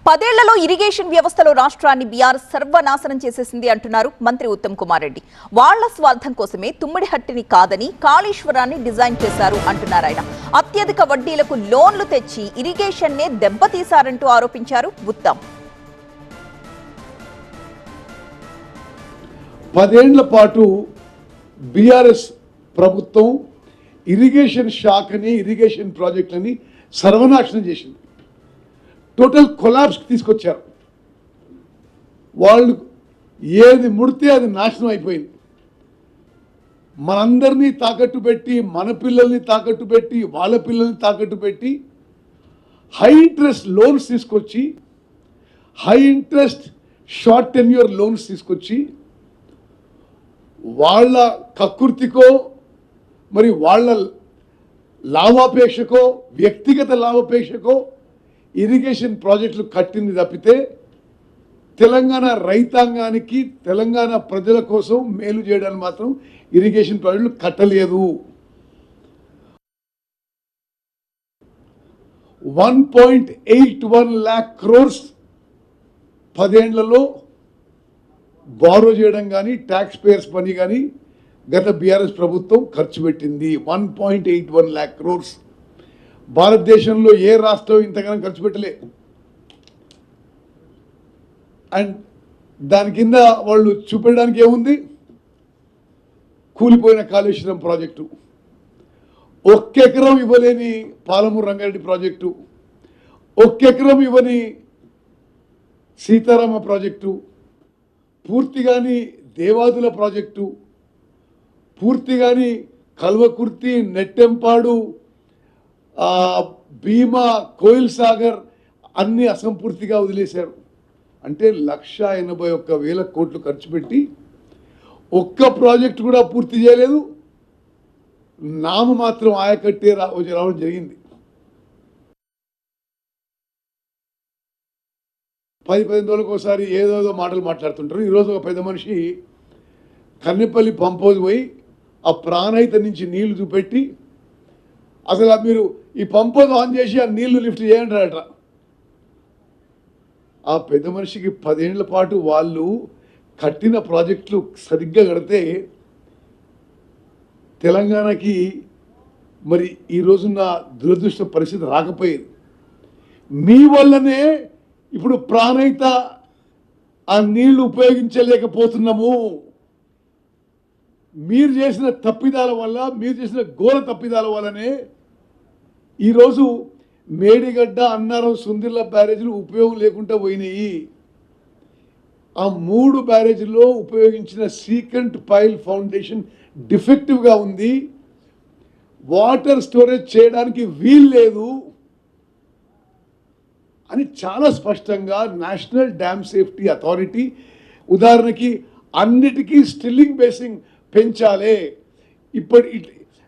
10 ఏళ్లలో ఇరిగేషన్ వ్యవస్థలో రాష్ట్రాన్ని బీఆర్ఎస్ సర్వనాశనం చేసేసింది అంటున్నారు మంత్రి ఉత్తమ్ కుమార్ రెడ్డి. వాళ్ల స్వార్థం కోసమే తుమ్మిడిహట్టిని కాదని కాళేశ్వరాన్ని డిజైన్ చేశారు అంటున్నారు ఆయన. అత్యధిక వడ్డీలకు లోన్లు తెచ్చి ఇరిగేషన్ నే దెబ్బతీశారంటూ ఆరోపించారు ఉత్తమ్. 10 ఏళ్ల పాటు బీఆర్ఎస్ ప్రభుత్వం ఇరిగేషన్ శాఖని ఇరిగేషన్ ప్రాజెక్టులని సర్వనాశనం చేసింది. టోటల్ కొలాప్స్కి తీసుకొచ్చారు. వాళ్ళు ఏది ముడితే అది నాశనం అయిపోయింది. మనందరినీ తాకట్టు పెట్టి, మన పిల్లల్ని తాకట్టు పెట్టి, వాళ్ళ పిల్లల్ని తాకట్టు పెట్టి హై ఇంట్రెస్ట్ లోన్స్ తీసుకొచ్చి, high interest short tenure loans తీసుకొచ్చి వాళ్ళ కకృతికో మరి వాళ్ళ లాభాపేక్షకో వ్యక్తిగత లాభాపేక్షకో ఇరిగేషన్ ప్రాజెక్టులు కట్టింది తప్పితే తెలంగాణ రైతాంగానికి తెలంగాణ ప్రజల కోసం మేలు చేయడానికి మాత్రం ఇరిగేషన్ ప్రాజెక్టులు కట్టలేదు. 1.81 lakh crores 10 ఏళ్లలో బారో చేయడం కానీ ట్యాక్స్ పేయర్స్ పని కానీ గత బీఆర్ఎస్ ప్రభుత్వం ఖర్చు పెట్టింది. 1.81 lakh crores. భారతదేశంలో ఏ రాష్ట్రం ఇంతగానో ఖర్చు పెట్టలే. అండ్ దాని కింద వాళ్ళు చూపెట్టడానికి ఏముంది? కూలిపోయిన కాళేశ్వరం ప్రాజెక్టు, 1 ఎకరం ఇవ్వలేని పాలమూరు రంగారెడ్డి ప్రాజెక్టు, 1 ఎకరం ఇవ్వని సీతారామ ప్రాజెక్టు, పూర్తిగాని దేవాదుల ప్రాజెక్టు, పూర్తిగాని కల్వకుర్తి, నెట్టెంపాడు, భీమా, కోయిల్ సాగర్ అన్ని అసంపూర్తిగా వదిలేశారు. అంటే 1,81,000 కోట్లు ఖర్చు పెట్టి ఒక్క ప్రాజెక్టు కూడా పూర్తి చేయలేదు. నామ మాత్రం ఆయకట్టే రావడం జరిగింది. 10-15 రోజులకు ఒకసారి ఏదోదో మాటలు మాట్లాడుతుంటారు. ఈరోజు ఒక పెద్ద మనిషి కన్నెపల్లి పంప్ హౌస్ పోయి ఆ ప్రాణహిత నుంచి నీళ్లు చూపెట్టి అసలు మీరు ఈ పంప్ హౌస్ ఆన్ చేసి ఆ నీళ్లు లిఫ్ట్ చేయంటారట. ఆ పెద్ద మనిషికి 10 ఏళ్ల పాటు వాళ్ళు కట్టిన ప్రాజెక్టులు సరిగ్గా కడితే తెలంగాణకి మరి ఈ రోజున్న దురదృష్ట పరిస్థితి రాకపోయేది. మీ వల్లనే ఇప్పుడు ప్రాణహిత ఆ నీళ్లు ఉపయోగించలేకపోతున్నాము. మీరు చేసిన తప్పిదాల వల్ల, మీరు చేసిన ఘోర తప్పిదాల వల్లనే ఈరోజు మేడిగడ్డ, అన్నారం, సుందిర్ల బ్యారేజీలు ఉపయోగం లేకుండా పోయినాయి. ఆ 3 బ్యారేజీల్లో ఉపయోగించిన సీకెంట్ పైల్ ఫౌండేషన్ డిఫెక్టివ్గా ఉంది. వాటర్ స్టోరేజ్ చేయడానికి వీలు లేదు అని చాలా స్పష్టంగా నేషనల్ డ్యామ్ సేఫ్టీ అథారిటీ, ఉదాహరణకి అన్నిటికీ స్టిల్లింగ్ బేసింగ్ పెంచాలి, ఇప్పటి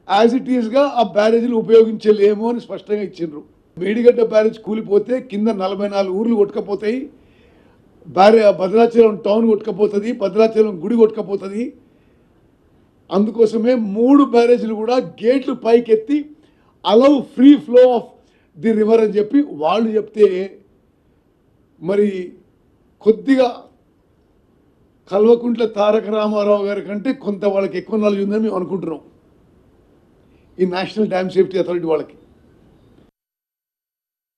యాజ్ ఇట్ ఈస్గా ఆ బ్యారేజీలు ఉపయోగించలేము అని స్పష్టంగా ఇచ్చిండ్రు. మేడిగడ్డ బ్యారేజ్ కూలిపోతే కింద 44 ఊర్లు కొట్టుకపోతాయి, భద్రాచలం టౌన్ కొట్టుకపోతుంది, భద్రాచలం గుడి కొట్టుకపోతుంది. అందుకోసమే 3 బ్యారేజీలు కూడా గేట్లు పైకెత్తి allow free flow of the river అని చెప్పి వాళ్ళు చెప్తే మరి కొద్దిగా కల్వకుంట్ల తారక రామారావు గారి కంటే కొంత వాళ్ళకి ఎక్కువ నాలెడ్జ్ ఉందని మేము అనుకుంటున్నాం ఈ నేషనల్ డ్యామ్ సేఫ్టీ అథారిటీ వాళ్ళకి.